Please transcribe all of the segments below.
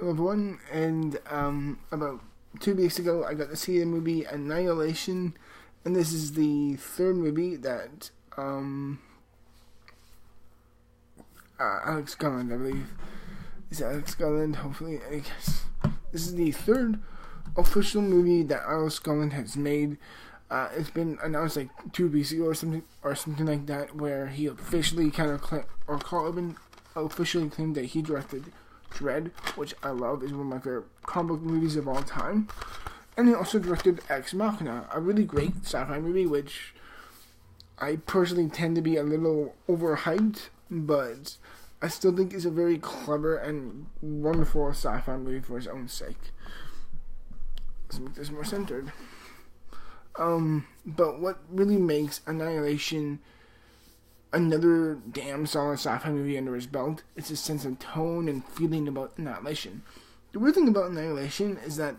Hello everyone, and about 2 weeks ago I got to see the movie Annihilation, and this is the third movie that Alex Garland, I believe. Is it Alex Garland? Hopefully, I guess. This is the third official movie that Alex Garland has made. It's been announced like 2 weeks ago or something like that, where he officially officially claimed that he directed Dread, which I love, is one of my favorite comic book movies of all time. And he also directed Ex Machina, a really great sci-fi movie, which I personally tend to be a little overhyped, but I still think is a very clever and wonderful sci-fi movie for its own sake. Let's make this more centered. But what really makes Annihilation another damn solid sci-fi movie under his belt is his sense of tone and feeling about Annihilation. The weird thing about Annihilation is that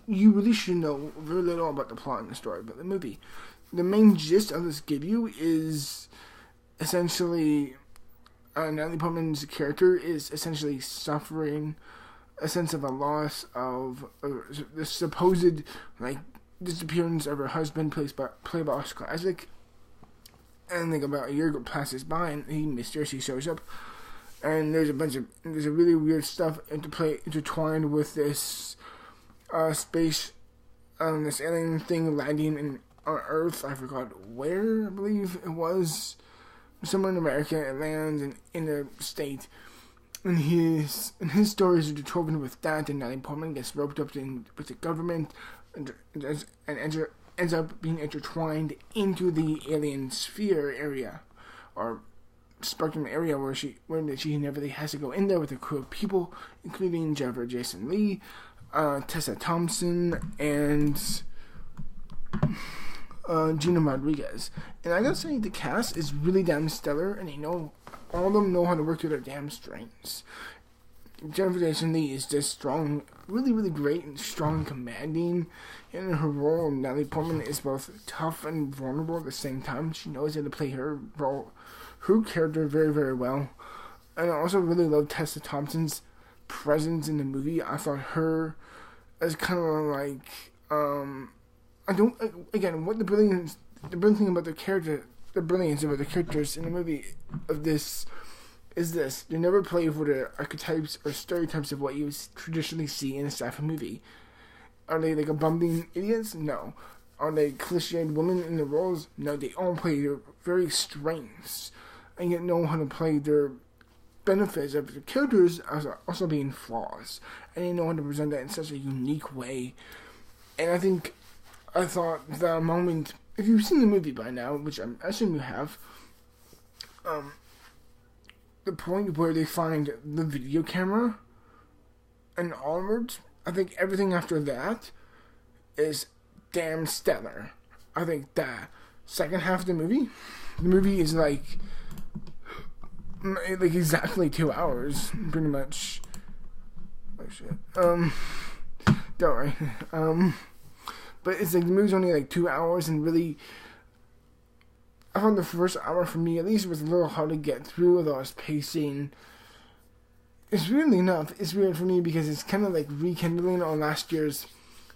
you really should know very little about the plot and the story about the movie. The main gist of this give you is essentially Natalie Portman's character is essentially suffering a sense of a loss of the supposed disappearance of her husband, played by Oscar Isaac. And about a year passes by, and he mysteriously shows up. And there's a really weird stuff intertwined with this space, this alien thing landing on Earth. I forgot where. I believe it was somewhere in America. It lands in a state, and his stories are interwoven with that. And Natalie Portman gets roped up with the government, and ends up being intertwined into the alien sphere area, or spectrum area, where she inevitably has to go in there with a crew of people, including Jennifer Jason Leigh, Tessa Thompson, and Gina Rodriguez. And I gotta say, the cast is really damn stellar, and all of them know how to work to their damn strengths. Jennifer Jason Leigh is just strong, really, really great and strong and commanding in her role. Natalie Portman is both tough and vulnerable at the same time. She knows how to play her role, her character very, very well. And I also really love Tessa Thompson's presence in the movie. I thought her as kind of like, the brilliance thing about the character, the brilliance about the characters in the movie of this is this: they never play for the archetypes or stereotypes of what you traditionally see in a sci-fi movie. Are they like a bumbling idiots? No. Are they cliched women in the roles? No. They all play their very strengths, and yet know how to play their benefits of the characters as also being flaws, and they know how to present that in such a unique way. And I thought the moment, if you've seen the movie by now, which I assume you have, the point where they find the video camera and onwards, I think everything after that is damn stellar. I think the second half of the movie is like exactly 2 hours, pretty much. Oh shit. Don't worry. But it's like the movie's only like 2 hours, and really, I found the first hour for me, at least, was a little hard to get through, although I was pacing. It's weirdly enough, it's weird for me because it's kind of like rekindling on last year's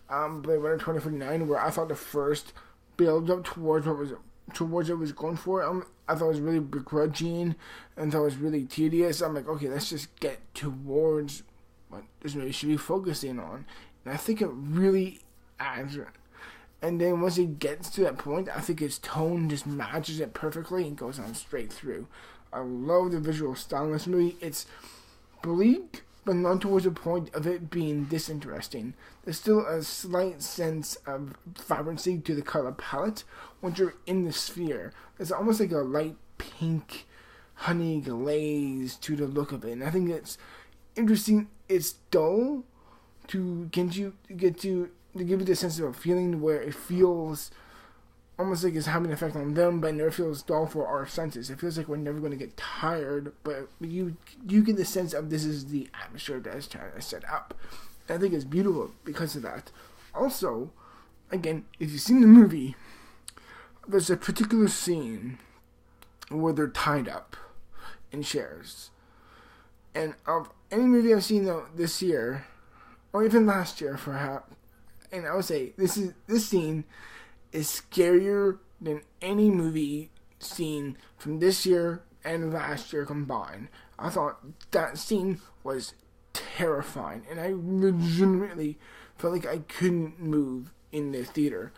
Blade Runner 2049, where I thought the first build up towards what it was going for, I thought it was really begrudging, and thought it was really tedious. I'm like, okay, let's just get towards what this movie should be focusing on. And I think it really adds it. And then once it gets to that point, I think its tone just matches it perfectly and goes on straight through. I love the visual style in this movie. It's bleak, but not towards the point of it being disinteresting. There's still a slight sense of vibrancy to the color palette once you're in the sphere. It's almost like a light pink honey glaze to the look of it. And I think it's interesting. It's dull to give you the sense of a feeling where it feels almost like it's having an effect on them, but it never feels dull for our senses. It feels like we're never going to get tired, but you get the sense of this is the atmosphere that is trying to set up. And I think it's beautiful because of that. Also, again, if you've seen the movie, there's a particular scene where they're tied up in chairs. And of any movie I've seen this year, or even last year, perhaps, and I would say this scene is scarier than any movie seen from this year and last year combined. I thought that scene was terrifying, and I legitimately felt like I couldn't move in the theater.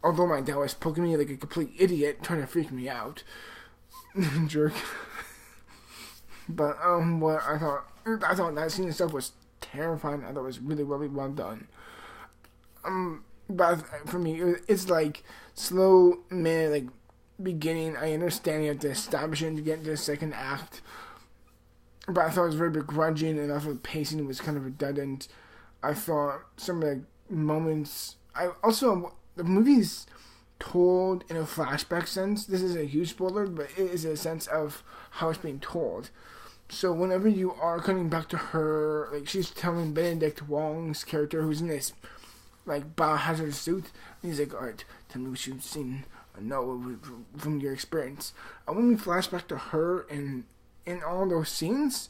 Although my dad was poking me like a complete idiot, trying to freak me out. Jerk. But what I thought that scene itself was terrifying. I thought it was really, really well done. But for me, it's like slow, like beginning. I understand you have to establish it to get into the second act. But I thought it was very begrudging, and I thought the pacing was kind of redundant. I thought some of the moments. The movie's told in a flashback sense. This is a huge spoiler, but it is a sense of how it's being told. So whenever you are coming back to her, like she's telling Benedict Wong's character, who's in this like biohazard suit, and he's like, "Alright, tell me what you've seen, know from your experience." And when we flash back to her and in all those scenes,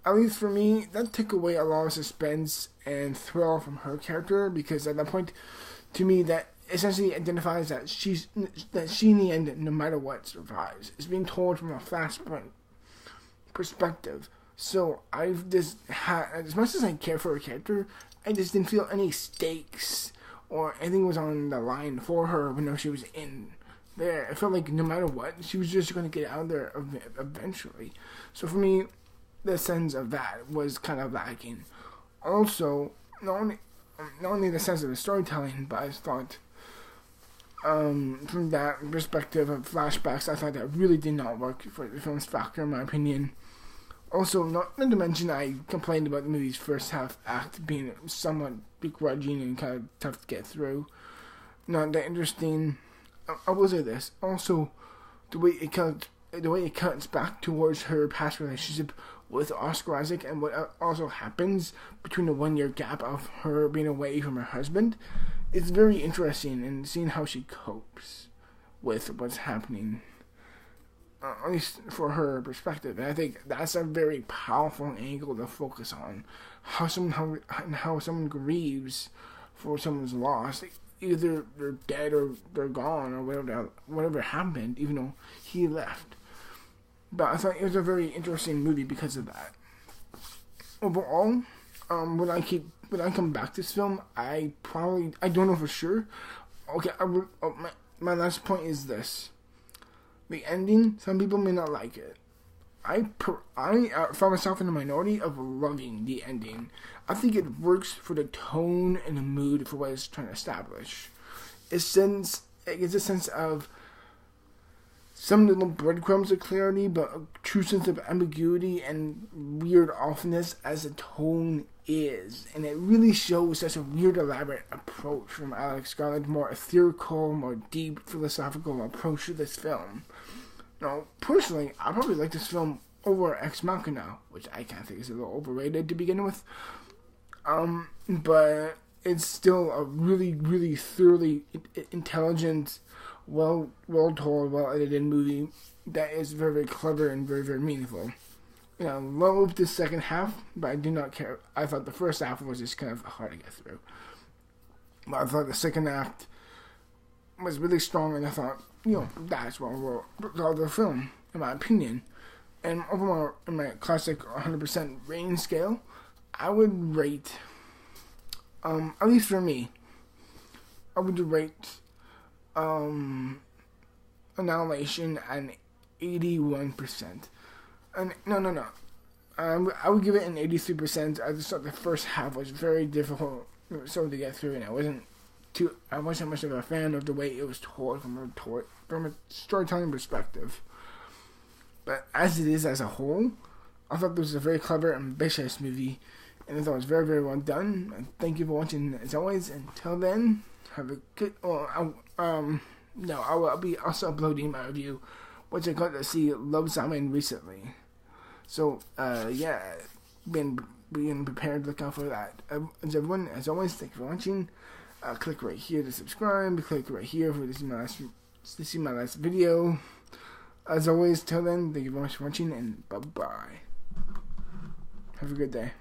at least for me, that took away a lot of suspense and thrill from her character, because at that point, to me, that essentially identifies that she in the end, no matter what, survives. It's being told from a flashpoint perspective. So I've just had, as much as I care for her character, I just didn't feel any stakes or anything was on the line for her whenever she was in there. I felt like no matter what, she was just going to get out of there eventually. So for me, the sense of that was kind of lacking. Also, not only the sense of the storytelling, but I thought from that perspective of flashbacks, I thought that really did not work for the film's factor, in my opinion. Also, not to mention, I complained about the movie's first half act being somewhat begrudging and kind of tough to get through. Not that interesting. I will say this. Also, the way it cuts back towards her past relationship with Oscar Isaac, and what also happens between the 1 year gap of her being away from her husband, it's very interesting in seeing how she copes with what's happening, at least for her perspective. And I think that's a very powerful angle to focus on, how someone grieves for someone's loss. Either they're dead or they're gone or whatever happened, even though he left. But I thought it was a very interesting movie because of that. Overall, when I come back to this film, I don't know for sure. Okay, my last point is this: the ending. Some people may not like it. I found myself in the minority of loving the ending. I think it works for the tone and the mood for what it's trying to establish. It gives a sense of some little breadcrumbs of clarity, but a true sense of ambiguity and weird awfulness as the tone is. And it really shows such a weird, elaborate approach from Alex Garland, more ethereal, more deep, philosophical approach to this film. Now, personally, I probably like this film over Ex Machina, which I kind of think is a little overrated to begin with. But it's still a really, really thoroughly intelligent, well told, well edited movie that is very, very clever and very, very meaningful. You know, loved the second half, but I do not care. I thought the first half was just kind of hard to get through. But I thought the second act was really strong, and I thought, that's what we'll the film, in my opinion. And overall, in my classic 100% rating scale, I would rate, at least for me, I would rate Annihilation an 81%. And no. I would give it an 83%. I just thought the first half was very difficult to get through, and I wasn't much of a fan of the way it was told from a storytelling perspective. But as it is as a whole, I thought this was a very clever, ambitious movie, and I thought it was very, very well done. And thank you for watching as always. Until then, have a good. I'll be also uploading my review, which I got to see Love Simon recently. So being prepared, look out for that. Everyone, as always, thank you for watching. Click right here to subscribe. Click right here to see my last video. As always, till then, thank you very much for watching, and bye-bye. Have a good day.